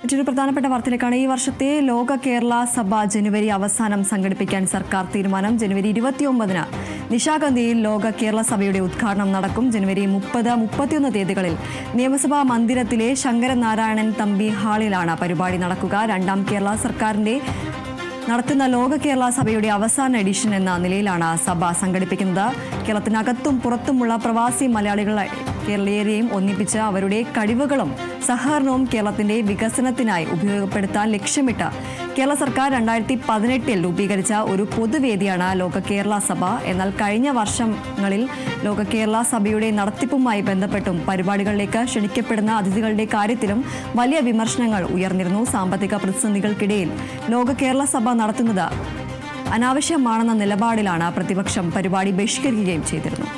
മറ്റൊരു പ്രധാനപ്പെട്ട വാർത്തയിലേക്കാണ്. ഈ വർഷത്തെ ലോക കേരള സഭ ജനുവരി അവസാനം സംഘടിപ്പിക്കാൻ സർക്കാർ തീരുമാനം. ജനുവരി 29-ന് നിശാഗന്ധിയിൽ ലോക കേരള സഭയുടെ ഉദ്ഘാടനം നടക്കും. ജനുവരി 30-31 തീയതികളിൽ നിയമസഭാ മന്ദിരത്തിലെ ശങ്കരനാരായണൻ തമ്പി ഹാളിലാണ് പരിപാടി നടക്കുക. രണ്ടാം കേരള സർക്കാരിന്റെ നടത്തുന്ന ലോക കേരള സഭയുടെ അവസാന എഡിഷൻ എന്ന നിലയിലാണ് സഭ സംഘടിപ്പിക്കുന്നത്. കേരളത്തിനകത്തും പുറത്തുമുള്ള പ്രവാസി മലയാളികളെ കേരളീയരെയും ഒന്നിപ്പിച്ച് അവരുടെ കഴിവുകളും സഹകരണവും കേരളത്തിന്റെ വികസനത്തിനായി ഉപയോഗപ്പെടുത്താൻ ലക്ഷ്യമിട്ട് കേരള സർക്കാർ 2018 രൂപീകരിച്ച ഒരു പൊതുവേദിയാണ് ലോക കേരള സഭ. എന്നാൽ കഴിഞ്ഞ വർഷങ്ങളിൽ ലോക കേരള സഭയുടെ നടത്തിപ്പുമായി ബന്ധപ്പെട്ടും പരിപാടികളിലേക്ക് ക്ഷണിക്കപ്പെടുന്ന അതിഥികളുടെ കാര്യത്തിലും വലിയ വിമർശനങ്ങൾ ഉയർന്നിരുന്നു. സാമ്പത്തിക പ്രതിസന്ധികൾക്കിടയിൽ ലോക കേരള സഭ നടത്തുന്നത് അനാവശ്യമാണെന്ന നിലപാടിലാണ് പ്രതിപക്ഷം പരിപാടി ബഹിഷ്കരിക്കുകയും ചെയ്തിരുന്നു.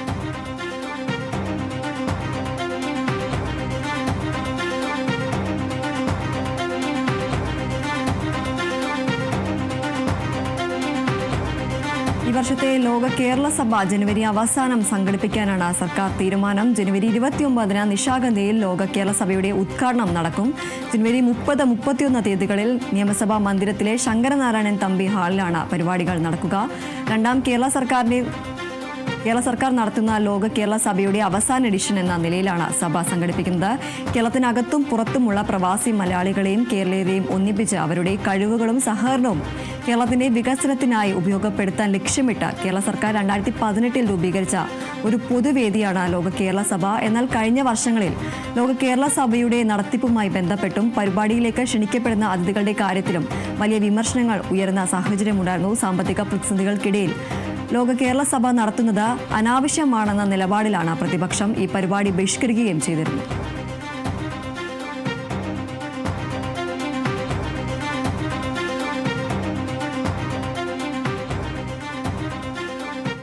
ഈ വർഷത്തെ ലോക കേരള സഭ ജനുവരി അവസാനം സംഘടിപ്പിക്കാനാണ് സർക്കാർ തീരുമാനം. ജനുവരി 29-ന് നിശാഗന്ധിയിൽ ലോക കേരള സഭയുടെ ഉദ്ഘാടനം നടക്കും. ജനുവരി 30-31 തീയതികളിൽ നിയമസഭാ മന്ദിരത്തിലെ ശങ്കരനാരായണൻ തമ്പി ഹാളിലാണ് പരിപാടികൾ നടക്കുക. രണ്ടാം കേരള സർക്കാർ നടത്തുന്ന ലോക കേരള സഭയുടെ അവസാന എഡിഷൻ എന്ന നിലയിലാണ് സഭ സംഘടിപ്പിക്കുന്നത്. കേരളത്തിനകത്തും പുറത്തുമുള്ള പ്രവാസി മലയാളികളെയും കേരളീയരെയും ഒന്നിപ്പിച്ച് അവരുടെ കഴിവുകളും സഹകരണവും കേരളത്തിന്റെ വികസനത്തിനായി ഉപയോഗപ്പെടുത്താൻ ലക്ഷ്യമിട്ട് കേരള സർക്കാർ 2018 രൂപീകരിച്ച ഒരു പൊതുവേദിയാണ് ലോക കേരള സഭ. എന്നാൽ കഴിഞ്ഞ വർഷങ്ങളിൽ ലോക കേരള സഭയുടെ നടത്തിപ്പുമായി ബന്ധപ്പെട്ടും പരിപാടിയിലേക്ക് ക്ഷണിക്കപ്പെടുന്ന അതിഥികളുടെ കാര്യത്തിലും വലിയ വിമർശനങ്ങൾ ഉയർന്ന സാഹചര്യമുണ്ടായിരുന്നു. സാമ്പത്തിക പ്രതിസന്ധികൾക്കിടയിൽ ലോക കേരള സഭ നടത്തുന്നത് അനാവശ്യമാണെന്ന നിലപാടിലാണ് പ്രതിപക്ഷം ഈ പരിപാടി ബഹിഷ്കരിക്കുകയും ചെയ്തിരുന്നത്.